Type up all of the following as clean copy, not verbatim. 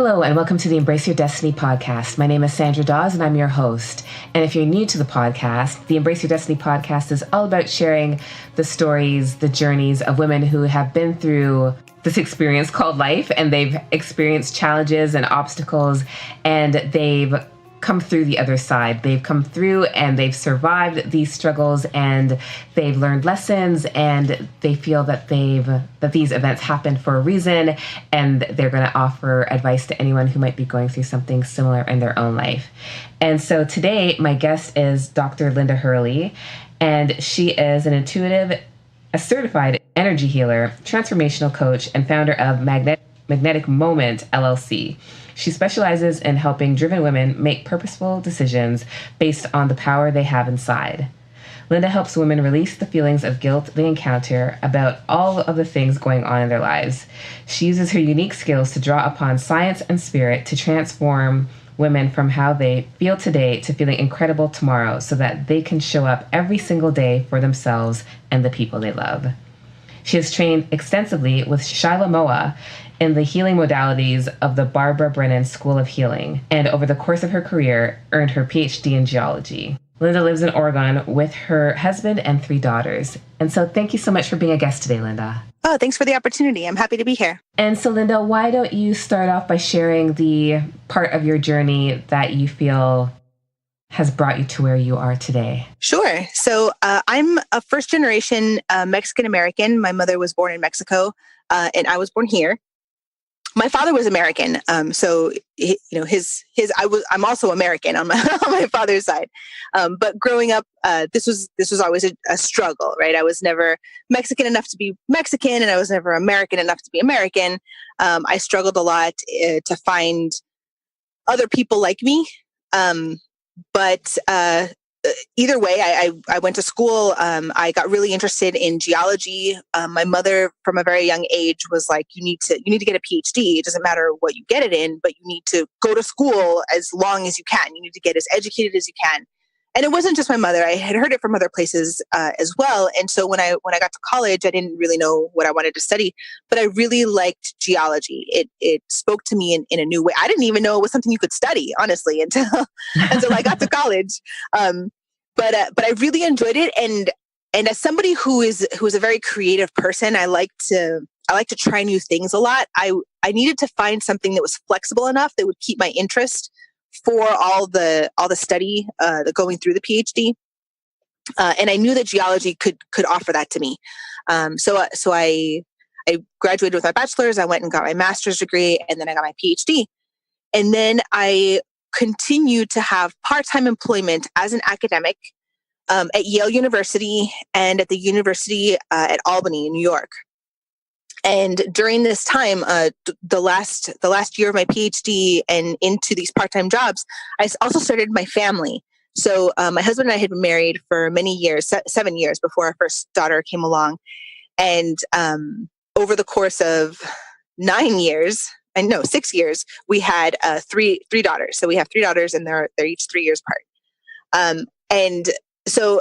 Hello, and welcome to the Embrace Your Destiny podcast. My name is Sandra Dawes, and I'm your host. And if you're new to the podcast, the Embrace Your Destiny podcast is all about sharing the stories, the journeys of women who have been through this experience called life, and they've experienced challenges and obstacles, and they've come through the other side. They've come through and they've survived these struggles, and they've learned lessons, and they feel that these events happened for a reason, and they're going to offer advice to anyone who might be going through something similar in their own life. And so today my guest is Dr. Linda Hurley, and she is an intuitive, a certified energy healer, transformational coach, and founder of Magnetic Moment, LLC. She specializes in helping driven women make purposeful decisions based on the power they have inside. Linda helps women release the feelings of guilt they encounter about all of the things going on in their lives. She uses her unique skills to draw upon science and spirit to transform women from how they feel today to feeling incredible tomorrow, so that they can show up every single day for themselves and the people they love. She has trained extensively with Shila Moa in the healing modalities of the Brennan School of Healing, and over the course of her career, earned her PhD in Geology. Linda lives in Oregon with her husband and 3 daughters. And so thank you so much for being a guest today, Linda. Oh, thanks for the opportunity. I'm happy to be here. And so, Linda, why don't you start off by sharing the part of your journey that you feel has brought you to where you are today? Sure. So I'm a first-generation Mexican-American. My mother was born in Mexico, and I was born here. My father was American, so I'm also American on my father's side. But growing up, this was always a struggle, right? I was never Mexican enough to be Mexican, and I was never American enough to be American. I struggled a lot to find other people like me, but either way, I went to school. I got really interested in geology. My mother, from a very young age, was like, "You need to get a PhD. It doesn't matter what you get it in, but you need to go to school as long as you can. You need to get as educated as you can." And it wasn't just my mother. I had heard it from other places as well. And so when I got to college, I didn't really know what I wanted to study, but I really liked geology. It spoke to me in a new way. I didn't even know it was something you could study, honestly, until I got to college. But I really enjoyed it, and as somebody who is a very creative person, I like to try new things a lot. I needed to find something that was flexible enough that would keep my interest for all the study, going through the PhD, and I knew that geology could offer that to me. So I graduated with my bachelor's. I went and got my master's degree, and then I got my PhD, and then I continued to have part-time employment as an academic at Yale University and at the University at Albany in New York. And during this time, the last year of my PhD and into these part-time jobs, I also started my family. So my husband and I had been married for many years, 7 years before our first daughter came along. And over the course of 6 years, we had three daughters. So we have 3 daughters, and they're each 3 years apart. And so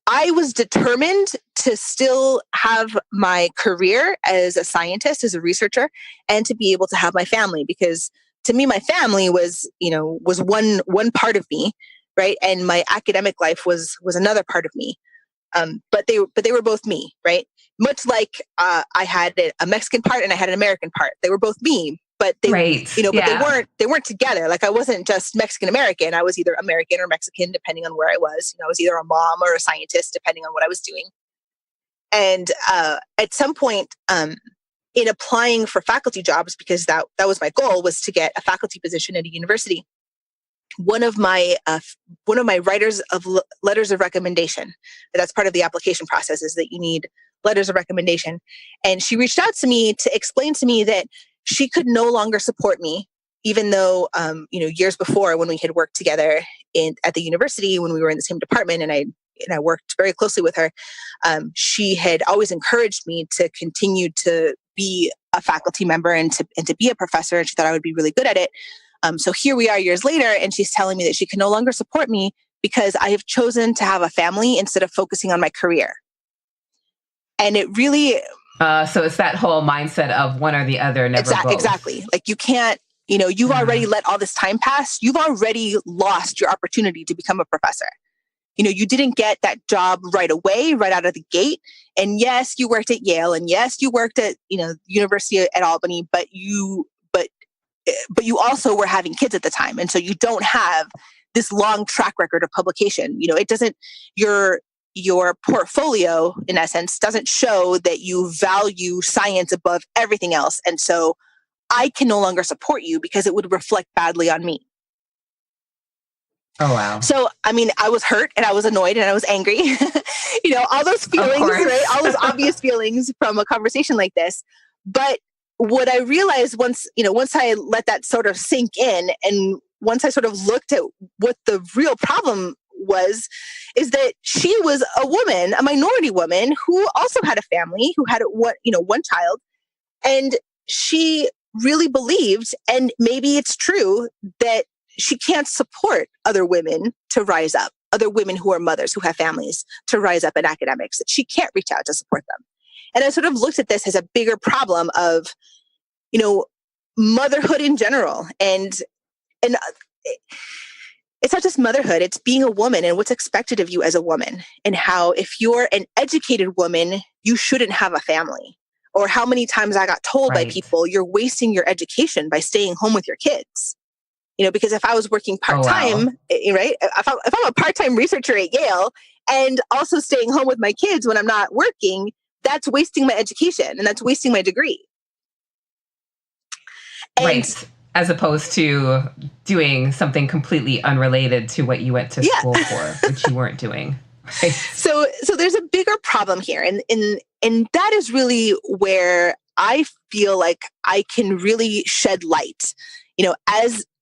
I was determined to still have my career as a scientist, as a researcher, and to be able to have my family, because to me, my family was one part of me, right? And my academic life was another part of me. But they were both me, right? Much like I had a Mexican part and I had an American part. They were both me, but they, right. But they weren't together. Like, I wasn't just Mexican American. I was either American or Mexican, depending on where I was. I was either a mom or a scientist, depending on what I was doing. And at some point, in applying for faculty jobs, because that was my goal, was to get a faculty position at a university. One of my writers of letters of recommendation, that's part of the application process, is that you need letters of recommendation. And she reached out to me to explain to me that she could no longer support me, even though, years before, when we had worked together at the university, when we were in the same department, and I worked very closely with her, she had always encouraged me to continue to be a faculty member and to be a professor. And she thought I would be really good at it. So here we are years later, and she's telling me that she can no longer support me because I have chosen to have a family instead of focusing on my career. And it really... So it's that whole mindset of one or the other, never both. Exactly. Like, you can't you've already let all this time pass. You've already lost your opportunity to become a professor. You didn't get that job right away, right out of the gate. And yes, you worked at Yale, and yes, you worked at, University at Albany, but you also were having kids at the time. And so you don't have this long track record of publication. It doesn't, your portfolio, in essence, doesn't show that you value science above everything else. And so I can no longer support you because it would reflect badly on me. Oh, wow. So, I was hurt and I was annoyed and I was angry, all those feelings, right? All those obvious feelings from a conversation like this. But what I realized once I let that sort of sink in, and once I sort of looked at what the real problem was, is that she was a woman, a minority woman who also had a family, who had one child. And she really believed, and maybe it's true, that she can't support other women to rise up, other women who are mothers, who have families, to rise up in academics, that she can't reach out to support them. And I sort of looked at this as a bigger problem of, motherhood in general. And it's not just motherhood, it's being a woman and what's expected of you as a woman, and how if you're an educated woman, you shouldn't have a family. Or how many times I got told by people, you're wasting your education by staying home with your kids. Because if I was working part-time, right? If I'm a part-time researcher at Yale and also staying home with my kids when I'm not working, that's wasting my education and that's wasting my degree. And right. As opposed to doing something completely unrelated to what you went to school for, which you weren't doing. Right. So there's a bigger problem here. And that is really where I feel like I can really shed light,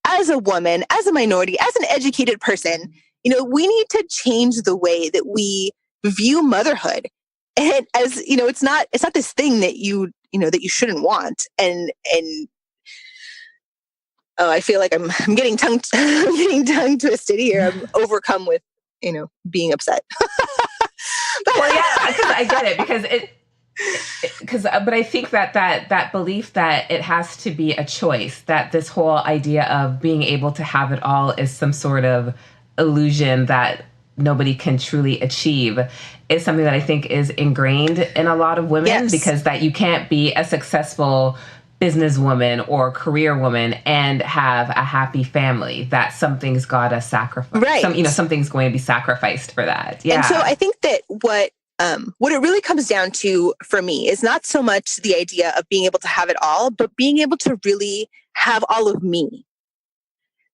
as a woman, as a minority, as an educated person. We need to change the way that we view motherhood. And as, it's not this thing that that you shouldn't want. And I feel like I'm getting tongue twisted here. I'm overcome with, being upset. Well, yeah, I get it but I think that belief that it has to be a choice, that this whole idea of being able to have it all is some sort of illusion that nobody can truly achieve, is something that I think is ingrained in a lot of women, because that you can't be a successful businesswoman or career woman and have a happy family, that something's got to sacrifice. Right. Something's going to be sacrificed for that. Yeah. And so I think that what it really comes down to for me is not so much the idea of being able to have it all, but being able to really have all of me.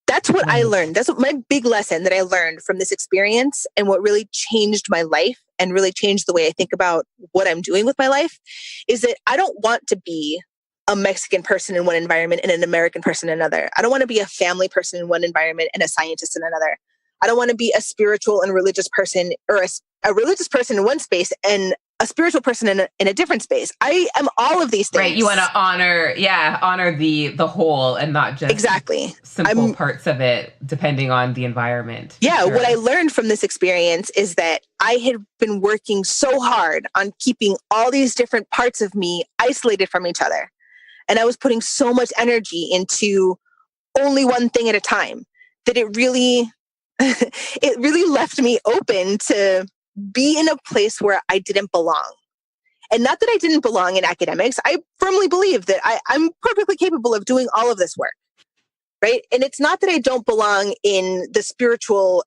That's what I learned. That's what my big lesson that I learned from this experience, and what really changed my life and really changed the way I think about what I'm doing with my life, is that I don't want to be a Mexican person in one environment and an American person in another. I don't want to be a family person in one environment and a scientist in another. I don't want to be a spiritual and religious person, or a religious person in one space and a spiritual person in a different space. I am all of these things. Right. You want to honor the whole, and not just simple parts of it, depending on the environment. Yeah. Sure. What I learned from this experience is that I had been working so hard on keeping all these different parts of me isolated from each other. And I was putting so much energy into only one thing at a time, that it really left me open to be in a place where I didn't belong. And not that I didn't belong in academics. I firmly believe that I'm perfectly capable of doing all of this work, right? And it's not that I don't belong in the spiritual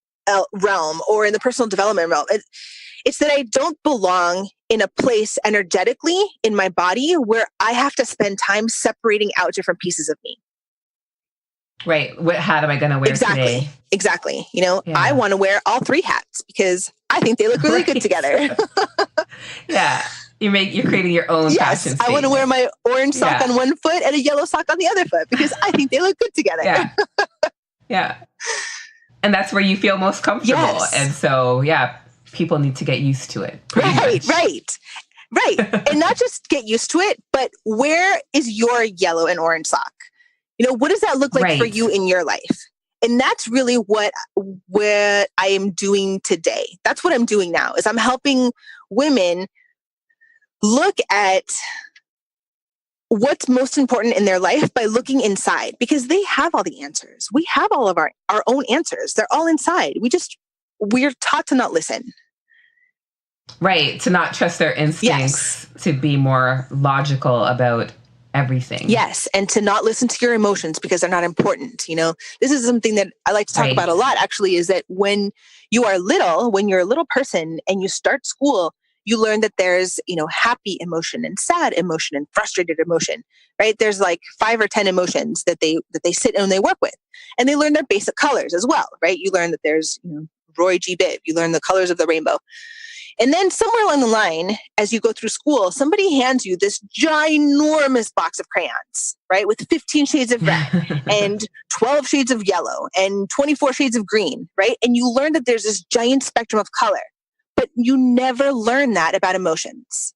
realm or in the personal development realm. It's that I don't belong in a place energetically in my body where I have to spend time separating out different pieces of me. Right. What hat am I going to wear today? Exactly. I want to wear all three hats because I think they look really good together. Yeah. You're creating your own fashion statement. I want to wear my orange sock on one foot and a yellow sock on the other foot because I think they look good together. Yeah. Yeah. And that's where you feel most comfortable. Yes. And so, people need to get used to it. Right. And not just get used to it, but where is your yellow and orange sock? What does that look like for you in your life? And that's really what I am doing today. That's what I'm doing now, is I'm helping women look at what's most important in their life by looking inside, because they have all the answers. We have all of our own answers. They're all inside. We're taught to not listen. Right. To not trust their instincts, to be more logical about everything. Yes. And to not listen to your emotions because they're not important. This is something that I like to talk about a lot, actually, is that when you're a little person and you start school, you learn that there's, happy emotion and sad emotion and frustrated emotion, right? There's like 5 or 10 emotions that they sit and they work with, and they learn their basic colors as well, right? You learn that there's, Roy G. Biv, you learn the colors of the rainbow. And then somewhere along the line, as you go through school, somebody hands you this ginormous box of crayons, right? With 15 shades of red and 12 shades of yellow and 24 shades of green, right? And you learn that there's this giant spectrum of color, but you never learn that about emotions.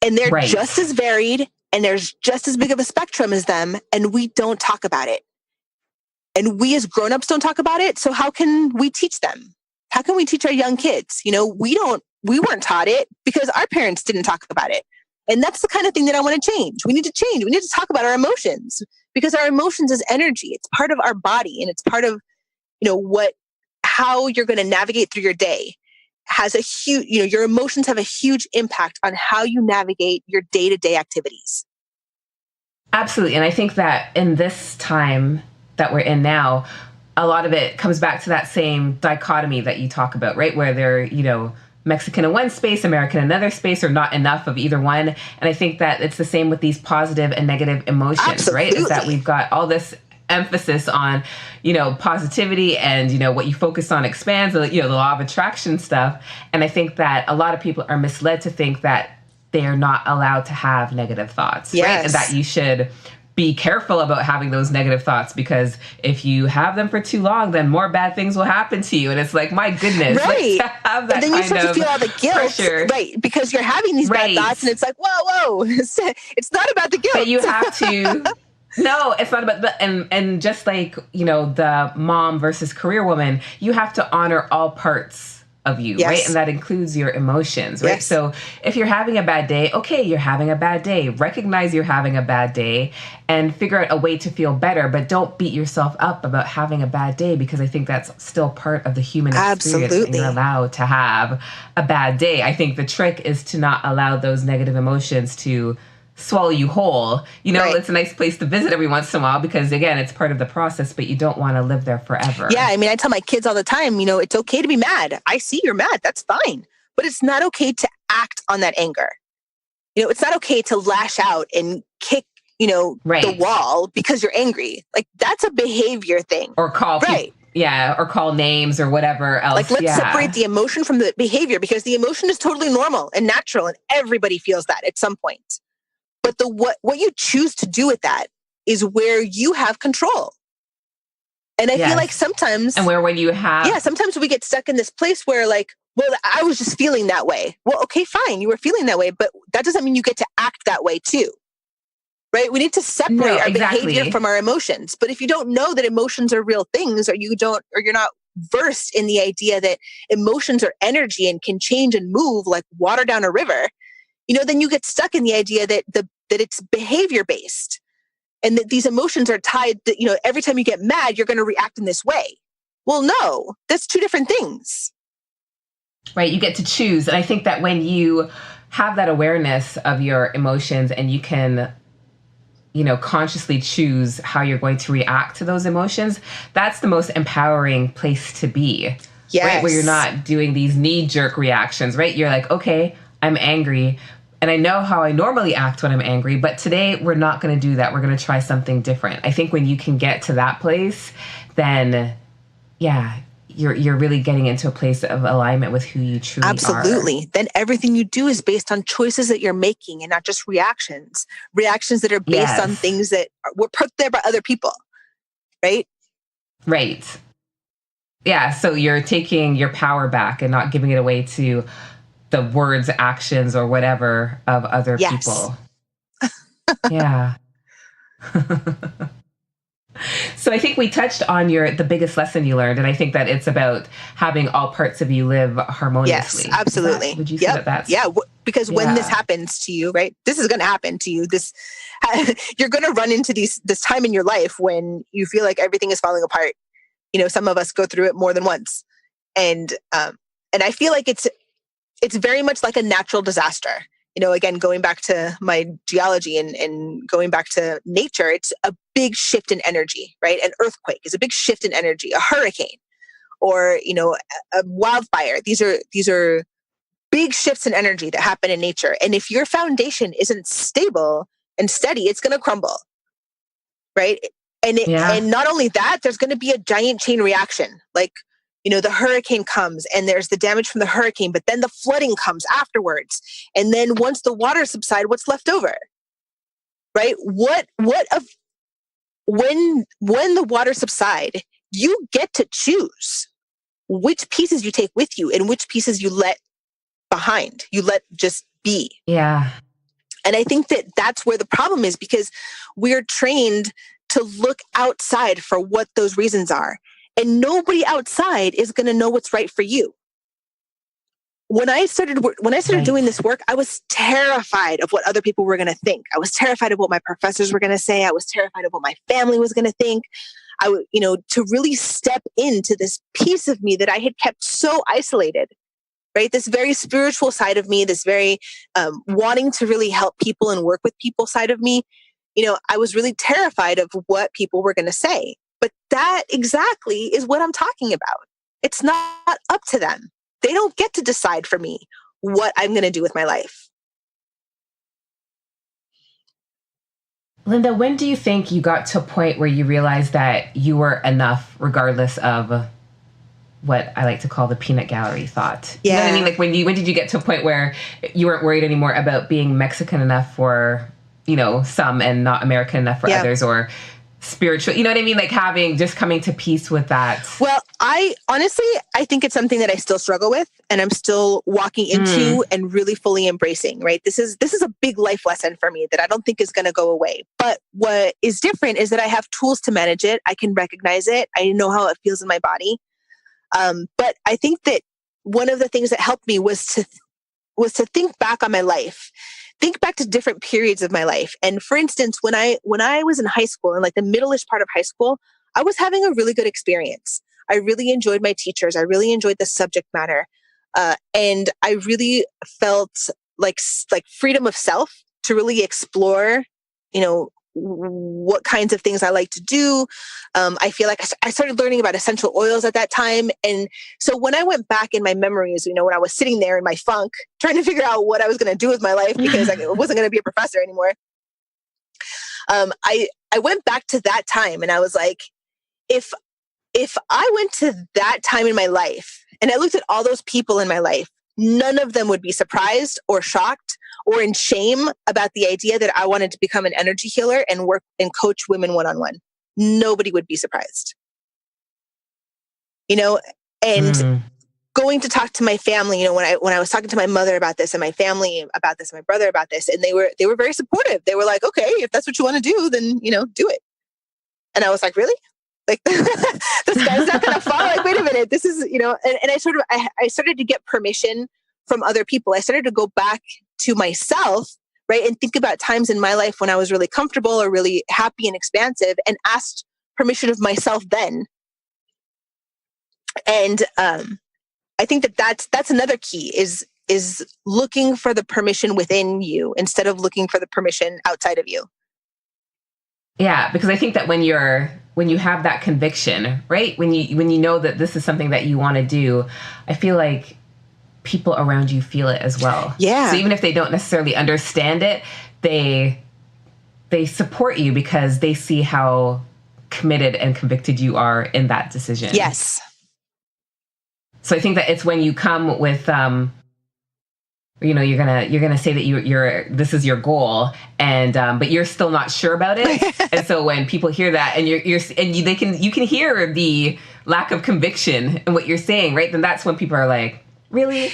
And they're just as varied, and there's just as big of a spectrum as them, and we don't talk about it. And we as grown-ups don't talk about it, so how can we teach them? How can we teach our young kids? We weren't taught it because our parents didn't talk about it. And that's the kind of thing that I want to change. We need to change. We need to talk about our emotions, because our emotions is energy. It's part of our body, and it's part of, how you're going to navigate through your day has a huge, your emotions have a huge impact on how you navigate your day-to-day activities. Absolutely. And I think that in this time that we're in now, a lot of it comes back to that same dichotomy that you talk about, right? Where they're, Mexican in one space, American in another space, or not enough of either one. And I think that it's the same with these positive and negative emotions, Absolutely. Right? Is that we've got all this emphasis on, positivity, and, what you focus on expands, the law of attraction stuff. And I think that a lot of people are misled to think that they're not allowed to have negative thoughts, right? And that you should be careful about having those negative thoughts, because if you have them for too long, then more bad things will happen to you. And it's like, my goodness, right? Have that and then you start to feel all the guilt, pressure. Right? Because you're having these bad thoughts, and it's like, whoa, it's not about the guilt. But you have to. No, it's not about the, and just like, the mom versus career woman, you have to honor all parts of you, right? And that includes your emotions, right? So if you're having a bad day, okay, you're having a bad day. Recognize you're having a bad day and figure out a way to feel better, but don't beat yourself up about having a bad day, because I think that's still part of the human experience. And you're allowed to have a bad day. I think the trick is to not allow those negative emotions to swallow you whole. It's a nice place to visit every once in a while, because again, it's part of the process, but you don't want to live there forever. Yeah. I mean, I tell my kids all the time, it's okay to be mad. I see you're mad. That's fine. But it's not okay to act on that anger. It's not okay to lash out and kick, the wall because you're angry. Like, that's a behavior thing. Or call or call names or whatever else. Like, let's separate the emotion from the behavior, because the emotion is totally normal and natural, and everybody feels that at some point. But what you choose to do with that is where you have control. And I feel like sometimes... And when you have... Yeah, sometimes we get stuck in this place where, like, well, I was just feeling that way. Well, okay, fine, you were feeling that way, but that doesn't mean you get to act that way too. Right? We need to separate our behavior from our emotions. But if you don't know that emotions are real things, or you're not versed in the idea that emotions are energy and can change and move like water down a river, then you get stuck in the idea that it's behavior based, and that these emotions are tied that, every time you get mad, you're going to react in this way. Well, no, that's two different things. Right. You get to choose. And I think that when you have that awareness of your emotions, and you can, consciously choose how you're going to react to those emotions, that's the most empowering place to be. Yes. Right. Where you're not doing these knee-jerk reactions, right? You're like, okay, I'm angry, and I know how I normally act when I'm angry, but today we're not going to do that. We're going to try something different. I think when you can get to that place, then, you're really getting into a place of alignment with who you truly are. Absolutely. Then everything you do is based on choices that you're making, and not just reactions that are based on things that were put there by other people. Right? Right. Yeah. So you're taking your power back and not giving it away to the words, actions, or whatever of other people. Yeah. So I think we touched on the biggest lesson you learned, and I think that it's about having all parts of you live harmoniously. Yes, absolutely. Would you say that that's... Yeah. because when this happens to you, right, this is going to happen to you. You're going to run into this time in your life when you feel like everything is falling apart. You know, some of us go through it more than once. And I feel like it's very much like a natural disaster. You know, again, going back to my geology and going back to nature, it's a big shift in energy, right? An earthquake is a big shift in energy, a hurricane, or, you know, a wildfire. These are big shifts in energy that happen in nature. And if your foundation isn't stable and steady, it's going to crumble, right? And not only that, there's going to be a giant chain reaction. Like, you know, the hurricane comes and there's the damage from the hurricane, but then the flooding comes afterwards. And then once the water subsides, what's left over, right? When the water subside, you get to choose which pieces you take with you and which pieces you let behind, you let just be. Yeah. And I think that that's where the problem is, because we're trained to look outside for what those reasons are. And nobody outside is going to know what's right for you. When I started doing this work, I was terrified of what other people were going to think. I was terrified of what my professors were going to say. I was terrified of what my family was going to think. I would, you know, to really step into this piece of me that I had kept so isolated, right? This very spiritual side of me, this very wanting to really help people and work with people side of me. You know, I was really terrified of what people were going to say. But that exactly is what I'm talking about. It's not up to them. They don't get to decide for me what I'm going to do with my life. Linda, when do you think you got to a point where you realized that you were enough, regardless of what I like to call the peanut gallery thought? Yeah. You know what I mean? Like, when did you get to a point where you weren't worried anymore about being Mexican enough for, you know, some and not American enough for others, or spiritual, you know what I mean? Like coming to peace with that. Well, I think it's something that I still struggle with and I'm still walking into and really fully embracing, right? This is a big life lesson for me that I don't think is going to go away. But what is different is that I have tools to manage it. I can recognize it. I know how it feels in my body. But I think that one of the things that helped me was to think back on my life. Think back to different periods of my life. And for instance, when I was in high school, in like the middle-ish part of high school, I was having a really good experience. I really enjoyed my teachers. I really enjoyed the subject matter. And I really felt like freedom of self to really explore, you know, what kinds of things I like to do. I feel like I started learning about essential oils at that time. And so when I went back in my memories, you know, when I was sitting there in my funk, trying to figure out what I was going to do with my life because I wasn't going to be a professor anymore. I went back to that time and I was like, if I went to that time in my life and I looked at all those people in my life, none of them would be surprised or shocked or in shame about the idea that I wanted to become an energy healer and work and coach women one-on-one. Nobody would be surprised. You know, and going to talk to my family, you know, when I was talking to my mother about this and my family about this and my brother about this, and they were very supportive. They were like, okay, if that's what you want to do, then, you know, do it. And I was like, really? Like the sky's not going to fall. Like, wait a minute, this is, you know, and I started to get permission from other people. I started to go back to myself, right? And think about times in my life when I was really comfortable or really happy and expansive and asked permission of myself then. And I think that's another key is looking for the permission within you instead of looking for the permission outside of you. Yeah, because I think that when you have that conviction, right? When you know that this is something that you want to do, I feel like people around you feel it as well. Yeah. So even if they don't necessarily understand it, they support you because they see how committed and convicted you are in that decision. Yes. So I think that it's when you come with, you know, you're gonna say that you're this is your goal, and but you're still not sure about it. And so when people hear that, and you can hear the lack of conviction in what you're saying, right? Then that's when people are like, really?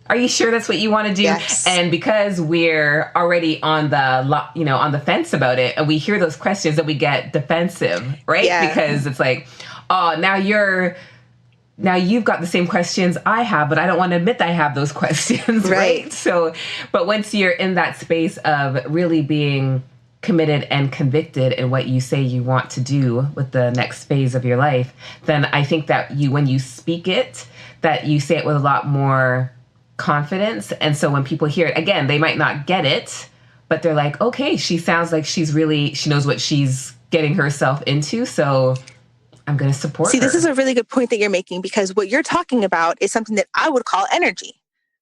Are you sure that's what you want to do? Yes. And because we're already on the fence about it, and we hear those questions, and we get defensive, right? Yeah. Because it's like, oh, now you're now you've got the same questions I have, but I don't want to admit that I have those questions, right? So, but once you're in that space of really being committed and convicted in what you say you want to do with the next phase of your life, then I think that when you speak it, that you say it with a lot more confidence. And so when people hear it, again, they might not get it, but they're like, okay, she sounds like she knows what she's getting herself into. So I'm going to support her. This is a really good point that you're making, because what you're talking about is something that I would call energy,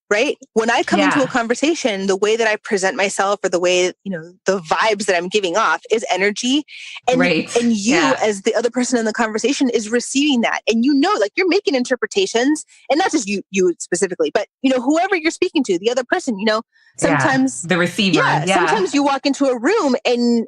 right? When I come into a conversation, the way that I present myself, or the way, the vibes that I'm giving off is energy. And, and you as the other person in the conversation is receiving that. And like you're making interpretations, and not just you specifically, but whoever you're speaking to, the other person, sometimes the receiver. Sometimes you walk into a room and,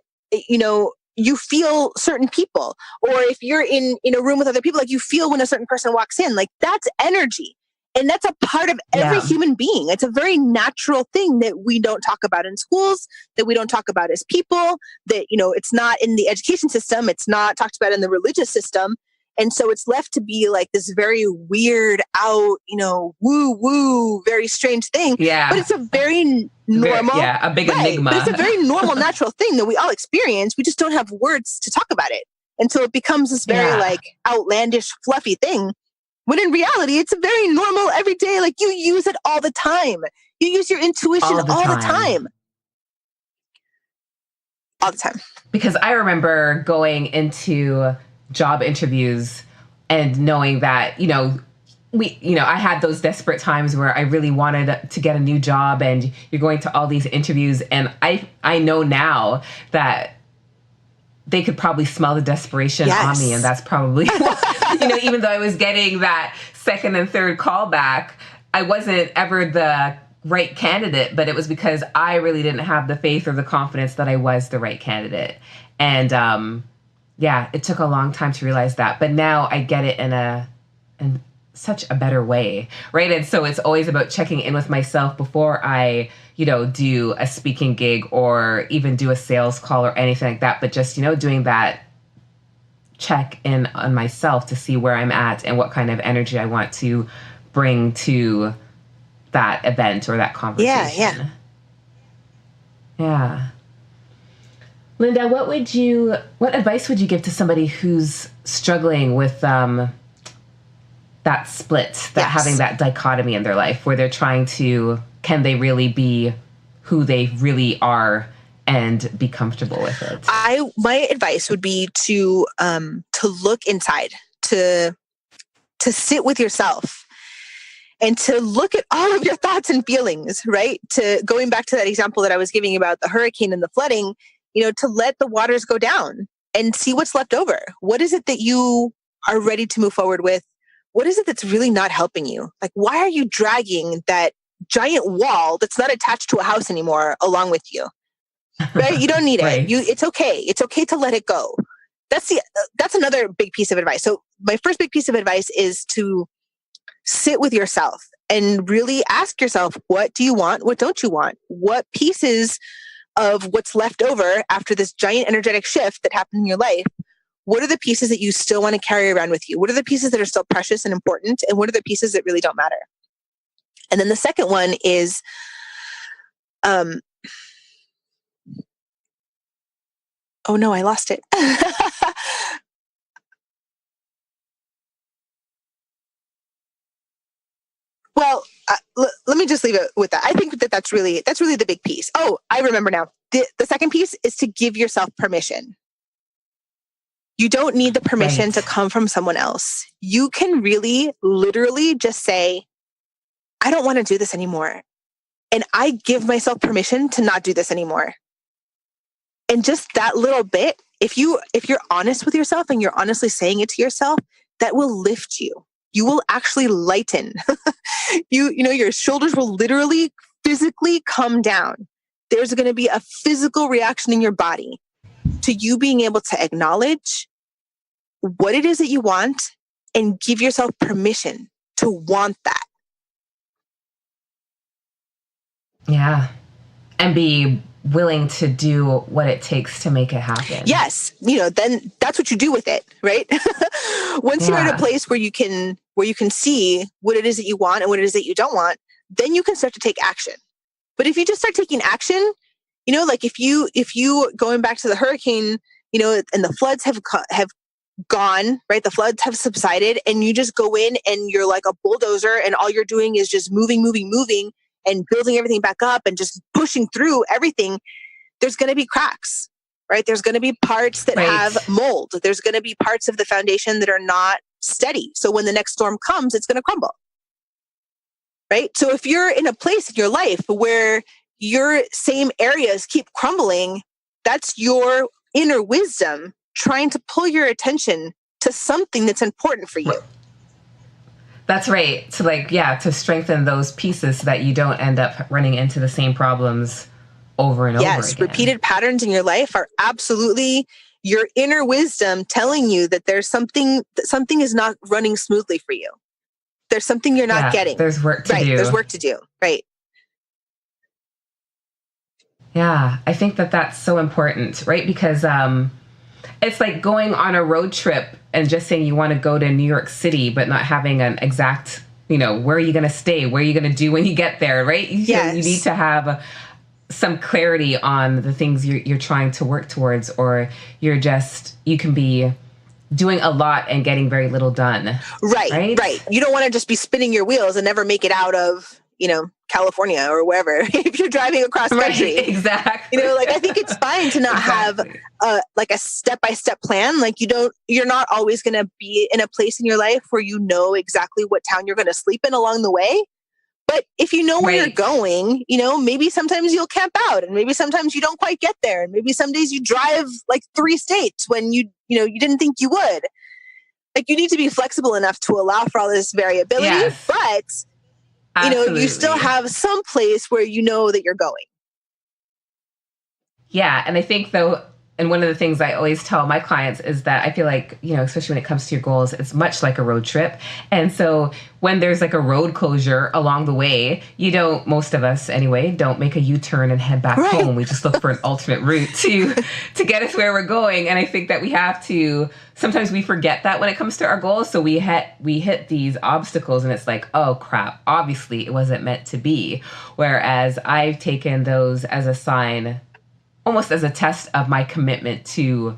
you feel certain people, or if you're in a room with other people, like you feel when a certain person walks in, like that's energy. And that's a part of every human being. It's a very natural thing that we don't talk about in schools, that we don't talk about as people, that, it's not in the education system. It's not talked about in the religious system. And so it's left to be like this very weird out, woo, very strange thing. Yeah. But it's a very normal. A big enigma. But it's a very normal, natural thing that we all experience. We just don't have words to talk about it. And so it becomes this very outlandish, fluffy thing. When in reality, it's a very normal, everyday, like you use it all the time. You use your intuition all the time. All the time. Because I remember going into job interviews and knowing that, I had those desperate times where I really wanted to get a new job, and you're going to all these interviews. And I know now that they could probably smell the desperation on me. And that's probably, even though I was getting that second and third call back, I wasn't ever the right candidate, but it was because I really didn't have the faith or the confidence that I was the right candidate. And, it took a long time to realize that, but now I get it in such a better way, right? And so it's always about checking in with myself before I, do a speaking gig or even do a sales call or anything like that. But just, doing that check in on myself to see where I'm at and what kind of energy I want to bring to that event or that conversation. Yeah. Linda, what advice would you give to somebody who's struggling with that split, having that dichotomy in their life where they're trying to, can they really be who they really are and be comfortable with it? My advice would be to look inside, to sit with yourself, and to look at all of your thoughts and feelings, right? To going back to that example that I was giving about the hurricane and the flooding, to let the waters go down and see what's left over. What is it that you are ready to move forward with? What is it that's really not helping you? Like, why are you dragging that giant wall that's not attached to a house anymore along with you? Right? You don't need it. It's okay. It's okay to let it go. That's another big piece of advice. So my first big piece of advice is to sit with yourself and really ask yourself, what do you want? What don't you want? What pieces of what's left over after this giant energetic shift that happened in your life, what are the pieces that you still want to carry around with you? What are the pieces that are still precious and important? And what are the pieces that really don't matter? And then the second one is, oh no, I lost it. Well, let me just leave it with that. I think that's really the big piece. Oh, I remember now. The second piece is to give yourself permission. You don't need the permission to come from someone else. You can really, literally just say, I don't want to do this anymore. And I give myself permission to not do this anymore. And just that little bit, if you're honest with yourself and you're honestly saying it to yourself, that will lift you. You will actually lighten. Your shoulders will literally physically come down. There's going to be a physical reaction in your body to you being able to acknowledge what it is that you want and give yourself permission to want that. Yeah. And be willing to do what it takes to make it happen. Yes. Then that's what you do with it, right? Once you're in a place where you can see what it is that you want and what it is that you don't want, then you can start to take action. But if you just start taking action, like if you going back to the hurricane, and the floods have gone, right? The floods have subsided, and you just go in and you're like a bulldozer, and all you're doing is just moving and building everything back up and just pushing through everything. There's going to be cracks, right? There's going to be parts that have mold. There's going to be parts of the foundation that are not steady. So when the next storm comes, it's going to crumble, right? So if you're in a place in your life where your same areas keep crumbling, that's your inner wisdom trying to pull your attention to something that's important for you. That's right. To strengthen those pieces so that you don't end up running into the same problems over and over again. Yes, repeated patterns in your life are absolutely your inner wisdom telling you that there's something is not running smoothly for you. There's something you're not getting. There's work to do. There's work to do. Right. Yeah, I think that's so important, right? Because it's like going on a road trip and just saying you want to go to New York City, but not having an exact, where are you going to stay? What are you going to do when you get there, right? Yes. You need to have some clarity on the things you're trying to work towards, or you can be doing a lot and getting very little done. Right. You don't want to just be spinning your wheels and never make it out of, California or wherever, if you're driving across country. Right, exactly. I think it's fine to not have a step-by-step plan. Like you're not always going to be in a place in your life where you know exactly what town you're going to sleep in along the way. But if you know where you're going, maybe sometimes you'll camp out, and maybe sometimes you don't quite get there. And maybe some days you drive like 3 states when you didn't think you would. Like, you need to be flexible enough to allow for all this variability, but you still have some place where you know that you're going. Yeah. And I think and one of the things I always tell my clients is that I feel like, especially when it comes to your goals, it's much like a road trip. And so when there's like a road closure along the way, most of us anyway, don't make a U-turn and head back home. We just look for an alternate route to get us where we're going. And I think that we have to, sometimes we forget that when it comes to our goals. So we hit these obstacles and it's like, oh crap, obviously it wasn't meant to be. Whereas I've taken those as a sign, almost as a test of my commitment to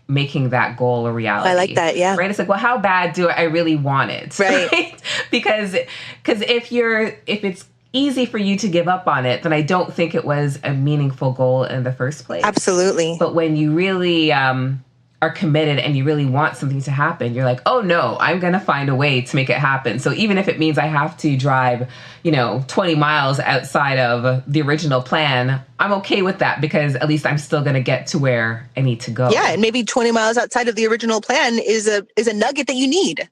making that goal a reality. I like that, yeah. Right? It's like, well, how bad do I really want it? Right. Because if it's easy for you to give up on it, then I don't think it was a meaningful goal in the first place. Absolutely. But when you really are committed and you really want something to happen, you're like, oh no, I'm going to find a way to make it happen. So even if it means I have to drive, 20 miles outside of the original plan, I'm okay with that, because at least I'm still going to get to where I need to go. Yeah. And maybe 20 miles outside of the original plan is a nugget that you need.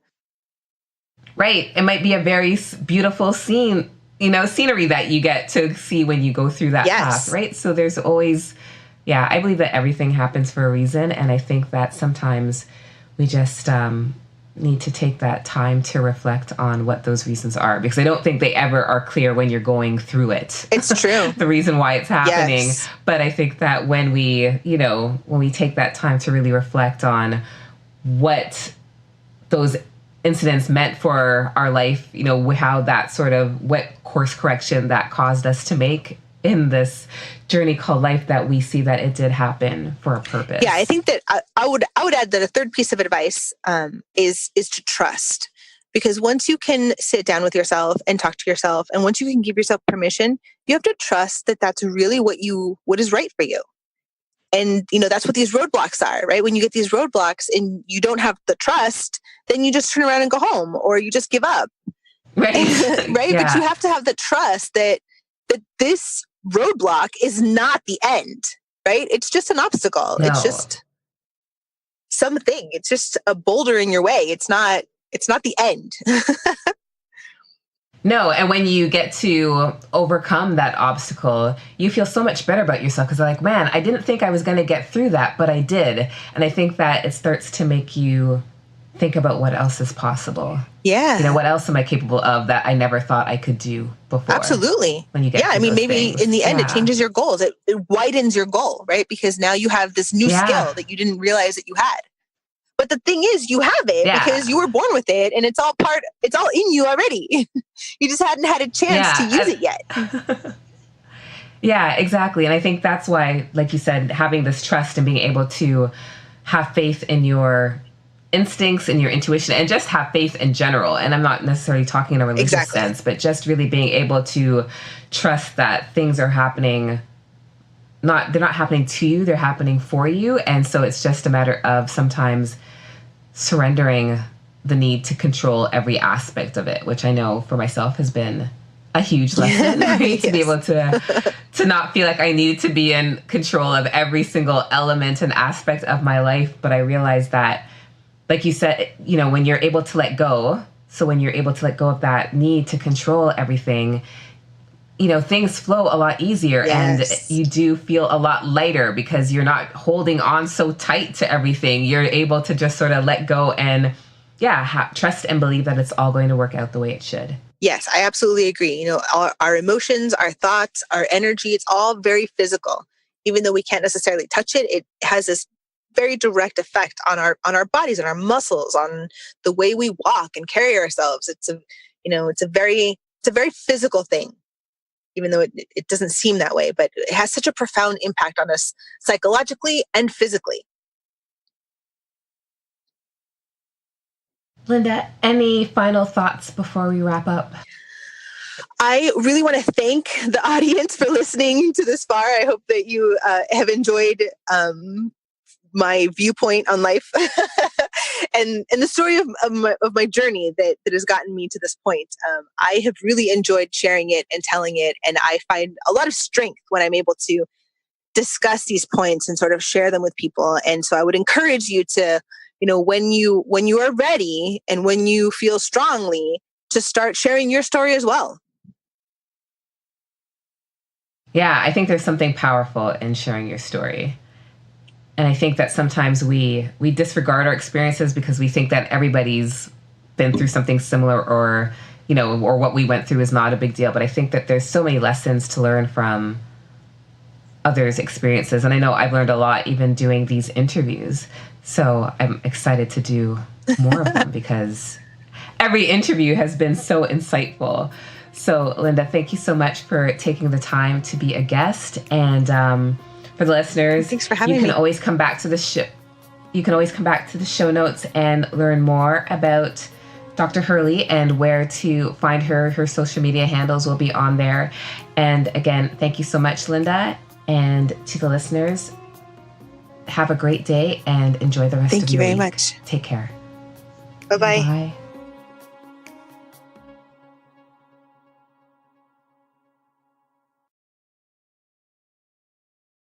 Right. It might be a very beautiful scenery that you get to see when you go through that path. Right. So there's always, I believe that everything happens for a reason. And I think that sometimes we just need to take that time to reflect on what those reasons are, because I don't think they ever are clear when you're going through it. It's true. The reason why it's happening. Yes. But I think that when we take that time to really reflect on what those incidents meant for our life, how that what course correction that caused us to make in this journey called life, that we see that it did happen for a purpose. Yeah, I think that I would add that a third piece of advice is to trust. Because once you can sit down with yourself and talk to yourself, and once you can give yourself permission, you have to trust that that's really what is right for you. And, that's what these roadblocks are, right? When you get these roadblocks and you don't have the trust, then you just turn around and go home, or you just give up. Right. Right. Yeah. But you have to have the trust that this roadblock is not the end, right? It's just an obstacle. No. It's just something. It's just a boulder in your way. It's not the end. No, and when you get to overcome that obstacle, you feel so much better about yourself, because you're like, man, I didn't think I was going to get through that, but I did. And I think that it starts to make you think about what else is possible. Yeah. You know, what else am I capable of that I never thought I could do before? Absolutely. When you get I mean, maybe things. in the end, it changes your goals. It widens your goal, right? Because now you have this new skill that you didn't realize that you had. But the thing is, you have it because you were born with it, and it's all in you already. You just hadn't had a chance to use it yet. Yeah, exactly. And I think that's why, like you said, having this trust and being able to have faith in your instincts and your intuition, and just have faith in general. And I'm not necessarily talking in a religious sense, but just really being able to trust that things are happening. They're not happening to you, they're happening for you. And so it's just a matter of sometimes surrendering the need to control every aspect of it, which I know for myself has been a huge lesson, right? To be able to not feel like I needed to be in control of every single element and aspect of my life. But I realized that, like you said, you know, when you're able to let go, so when you're able to let go of that need to control everything, you know, things flow a lot easier and you do feel a lot lighter because you're not holding on so tight to everything. You're able to just sort of let go and, trust and believe that it's all going to work out the way it should. Yes, I absolutely agree. You know, our emotions, our thoughts, our energy, it's all very physical. Even though we can't necessarily touch it, it has this very direct effect on our bodies and our muscles, on the way we walk and carry ourselves. It's a very physical thing, even though it doesn't seem that way, but it has such a profound impact on us psychologically and physically. Linda, any final thoughts before we wrap up? I really want to thank the audience for listening to this far. I hope that you have enjoyed my viewpoint on life and the story of my journey that has gotten me to this point. I have really enjoyed sharing it and telling it, and I find a lot of strength when I'm able to discuss these points and sort of share them with people. And so I would encourage you to, you know, when you are ready and when you feel strongly, to start sharing your story as well. Yeah, I think there's something powerful in sharing your story. And I think that sometimes we disregard our experiences because we think that everybody's been through something similar, or, you know, or what we went through is not a big deal. But I think that there's so many lessons to learn from others' experiences. And I know I've learned a lot even doing these interviews. So I'm excited to do more of them because every interview has been so insightful. So, Linda, thank you so much for taking the time to be a guest. And for the listeners, thanks for having me. You can always come back to the show. You can always come back to the show notes and learn more about Dr. Hurley and where to find her. Her social media handles will be on there. And again, thank you so much, Linda. And to the listeners, have a great day and enjoy the rest of your week. Thank you very much. Take care. Bye-bye. Bye.